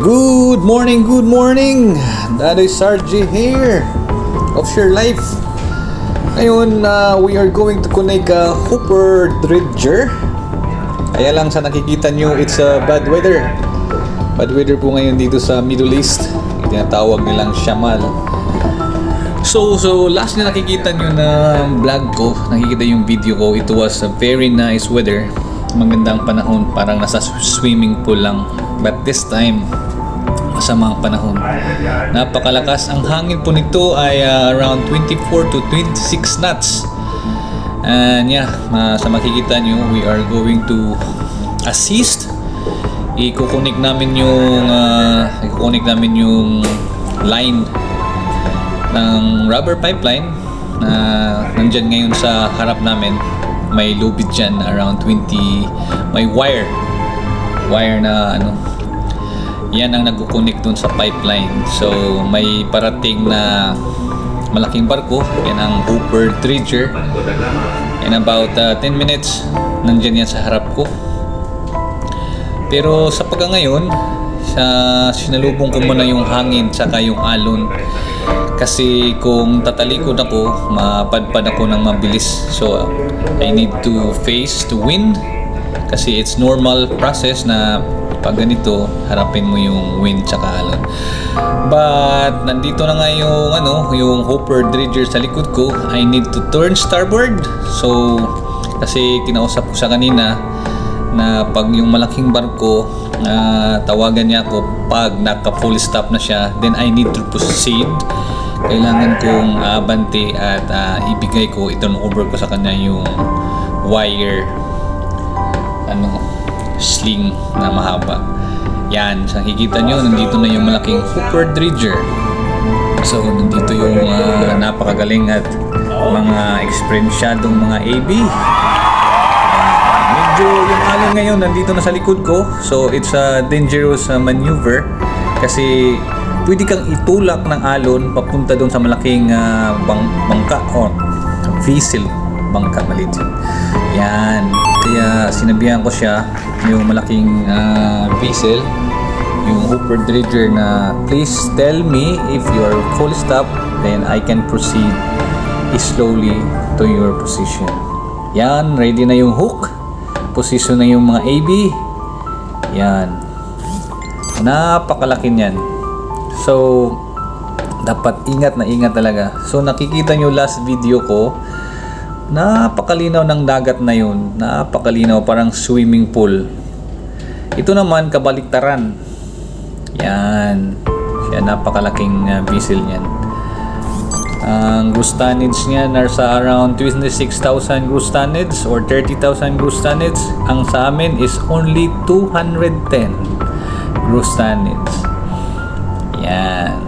Good morning! That is RJ here, Offshore Life. Ngayon, we are going to connect a Hooper Dredger. Kaya lang sa nakikita nyo, it's bad weather. Bad weather po ngayon dito sa Middle East. Tinatawag nilang Shamal. So last na nakikita nyo na vlog ko, nakikita yung video ko, it was a very nice weather. Magandang panahon, parang nasa swimming pool lang. But this time, masamang panahon. Napakalakas. Ang hangin po nito ay around 24 to 26 knots. And yeah, sa makikita nyo, we are going to assist. Ikukunik namin yung line ng rubber pipeline na nandyan ngayon sa harap namin. May lubid dyan, around 20. May wire na yan ang nagkukunik dun sa pipeline. So may parating na malaking barko, yan ang Hooper Dredger. In about 10 minutes nandyan yan sa harap ko. Pero sa ngayon, sinalubong ko muna yung hangin tsaka yung alon. Kasi kung tatalikod ako, mapadpad ako ng mabilis. So I need to face the wind. Kasi it's normal process na pag ganito, harapin mo yung wind tsaka alon. But nandito na nga yung Hooper Dredger sa likod ko. I need to turn starboard. So kasi kinausap ko sa kanina na pag yung malaking barko, tawagan niya ako pag naka full stop na siya, then I need to proceed. Kailangan kong abante at ibigay ko, i-turn over ko sa kanya yung wire sling na mahaba. Yan, sa nakikita nyo, nandito na yung malaking Hooper Dredger. So nandito yung napakagaling at mga eksperensyadong mga AB. Medyo yung alon ngayon nandito na sa likod ko, so it's a dangerous maneuver kasi pwede kang itulak ng alon papunta doon sa malaking bangka o vessel, bangka maliit. Yan, kaya sinabihan ko siya, yung malaking vessel, yung Hooper Dredger, na please tell me if you are full stop, then I can proceed slowly to your position. Yan, ready na yung hook, position na yung mga AB. Yan, napakalaki niyan. So dapat ingat na ingat talaga. So nakikita nyo last video ko, napakalinaw ng dagat na yun, napakalinaw, parang swimming pool. Ito naman kabaliktaran. Yan, siya napakalaking vessel niyan. Ang gross tonnage niya nasa around 26,000 gross tonnage or 30,000 gross tonnage. Ang sa amin is only 210 gross tonnage. Yan,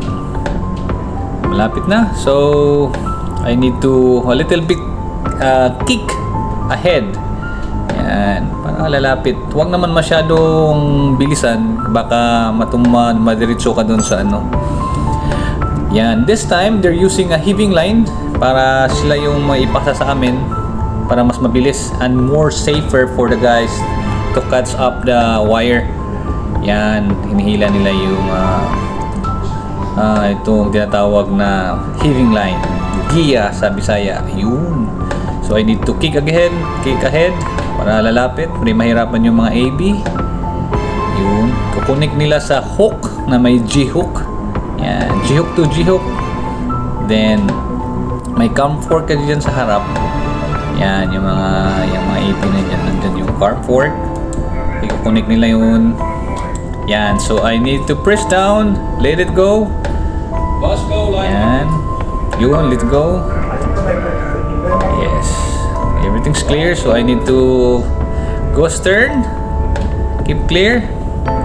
malapit na. So I need to a little bit kick ahead. Yan, para lalapit. Huwag naman masyadong bilisan, baka madiretso ka dun sa Yan, this time they're using a heaving line para sila yung maipasa sa amin para mas mabilis and more safer for the guys to catch up the wire. Yan, hinihila nila yung itong tinatawag na heaving line, giya sa Bisaya. Yun. So I need to kick ahead para lalapit, para mahirapan yung mga AB. Yun, kukunik nila sa hook na may G-hook. Yan, G-hook to G-hook. Then may cam fork dyan sa harap. Yan, yung mga AB na dyan, nandyan yung cam fork. Ikukunik nila yun. Yan, so I need to press down, let it go. Yan, yun, let go. Yes, everything's clear. So I need to go stern, keep clear,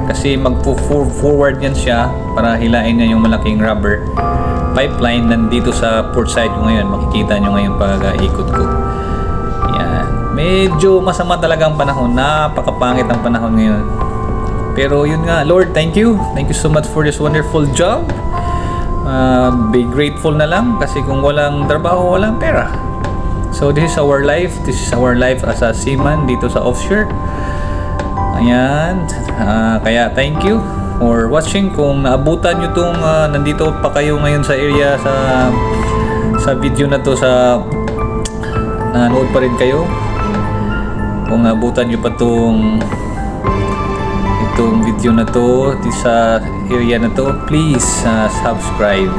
kasi mag-forward yan siya para hilain niya yung malaking rubber pipeline. Nandito sa port side ko ngayon, makikita nyo ngayon pag ikot ko. Yan, medyo masama talaga ang panahon, napakapangit ang panahon ngayon. Pero yun nga, Lord, thank you so much for this wonderful job. Be grateful na lang, kasi kung walang trabaho, walang pera. So this is our life as a seaman dito sa offshore. Ayan, kaya thank you for watching. Kung naabutan nyo tong nandito pa kayo ngayon sa area sa video na to, sa nanood pa rin kayo, kung naabutan nyo pa itong video na to sa area na to, please subscribe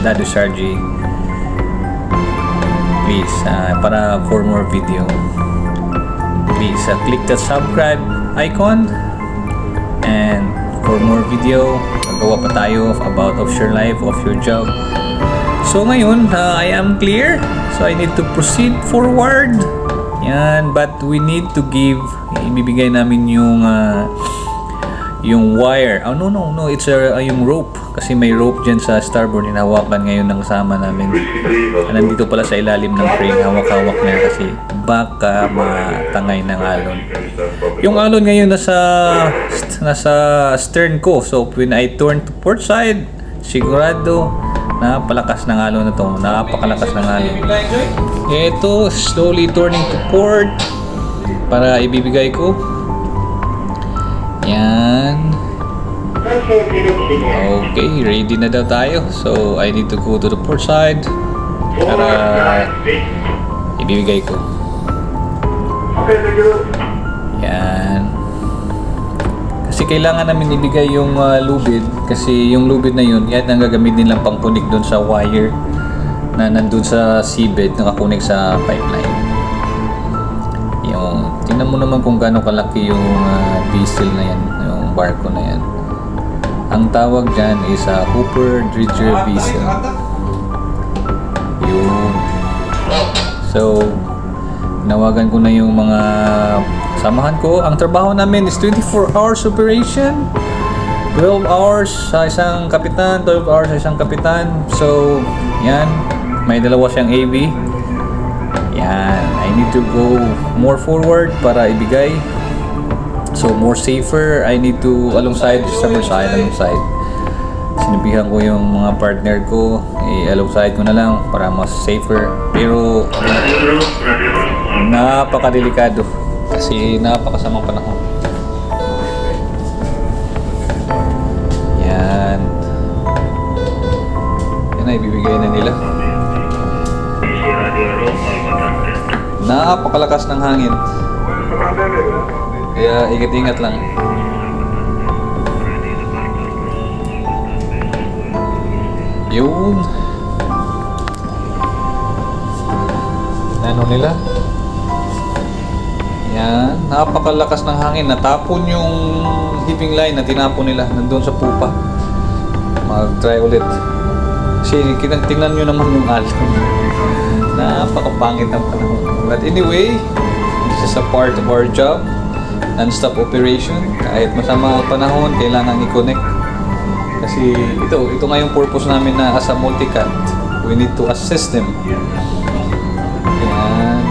Daddy Sarge, please, para for more video. Please click the subscribe icon, and for more video gagawa pa tayo about offshore life, offshore job. So ngayon, I am clear, so I need to proceed forward. Yan, but we need to give, ibibigay namin yung wire. Oh, no, it's yung rope, kasi may rope dyan sa starboard, hinahawakan ngayon ng kasama namin. Nandito pala sa ilalim ng crane, hawak-hawak na kasi baka matangay ng alon. Yung alon ngayon nasa stern ko, so when I turn to port side, sigurado napalakas ng alon na to, napakalakas ng alon. Ito, slowly turning to port para ibibigay ko. Yan. Okay, ready na daw tayo. So I need to go to the port side para ibibigay ko. Yan. Kasi kailangan namin ibigay yung lubid, kasi yung lubid na yun, yan ang gagamitin nilang pangkunik doon sa wire na nandun sa seabed, nakakunik sa pipeline. Yung, tingnan mo naman kung gaano kalaki yung vessel na yan, yung barko na yan. Ang tawag dyan is Hooper Dredger vessel. Yun. So nawagan ko na yung mga samahan ko. Ang trabaho namin is 24 hours operation, 12 hours sa isang kapitan, 12 hours sa isang kapitan. So yan, may dalawa siyang AV. Yan, I need to go more forward para ibigay. So more safer, I need to alongside side. Sinabihan ko yung mga partner ko, alongside ko na lang para mas safer. Pero napakadelikado kasi napakasamang panahon. Yan. Yan na, ibibigay na nila. Napakalakas ng hangin, kaya ingat-ingat lang. Yun. Ano nila? Yan. Napakalakas ng hangin. Natapon yung heaving line na tinapon nila nandun sa pupa. Mag-try ulit. Kasi tingnan nyo naman yung alon. Napakapangit ng panahon. But anyway, this is a part of our job. Non-stop operation. Kahit masama ang panahon, kailangan i-connect. Kasi ito nga yung purpose namin na as a multi-cat. We need to assist them. Yan.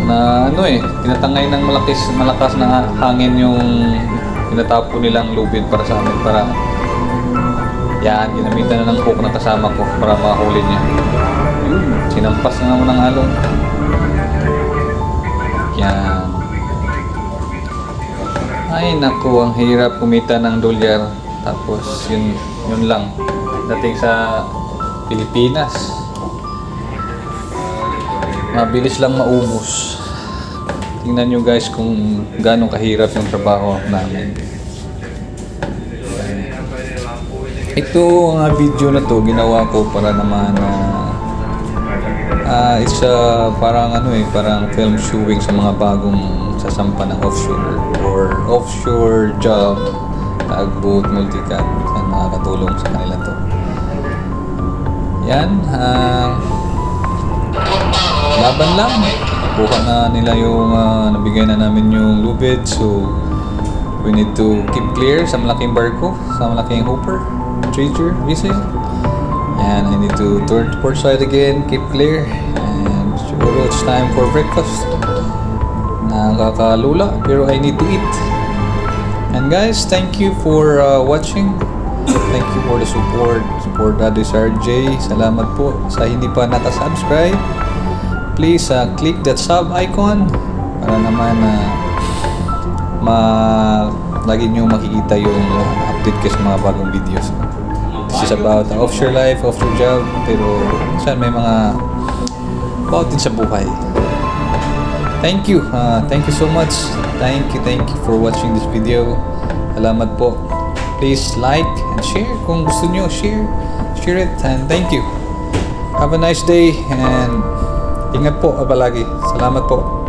Na tinatangay ng malakas na hangin yung tinatapo nilang lubid para sa amin. Para yan, ginamitan na ng hook na kasama ko para makahuli niya. Sinampas na naman ng alon. Yan. Ay naku, ang hirap kumita ng dolyar. Tapos yun lang dating sa Pilipinas, mabilis lang maubos. Tingnan nyo guys kung gaano kahirap yung trabaho namin. Ito ang video na to ginawa ko para naman it's parang parang film showing sa mga bagong sasampa ng offshore job, tugboat, multi-cat, ang makakatulong sa kanila to. Yan, laban lang. Buka na nila yung nabigay na namin yung lubid, so we need to keep clear sa malaking barko, sa malaking Hooper Dredger vessel. And I need to turn to port side again, keep clear, and siguro it's time for breakfast. Nakakalula, pero I need to eat. And guys, thank you for watching. Thank you for the support Daddy Sarge. Salamat po sa hindi pa nakasubscribe. Please click that sub icon para naman lagi nyo makikita yung update ko sa mga bagong videos. This is about offshore life, offshore job, pero saan may mga about din sa buhay. Thank you so much. Thank you for watching this video. Salamat po. Please like and share kung gusto nyo. Share it, and thank you. Have a nice day and ingat po palagi. Salamat po.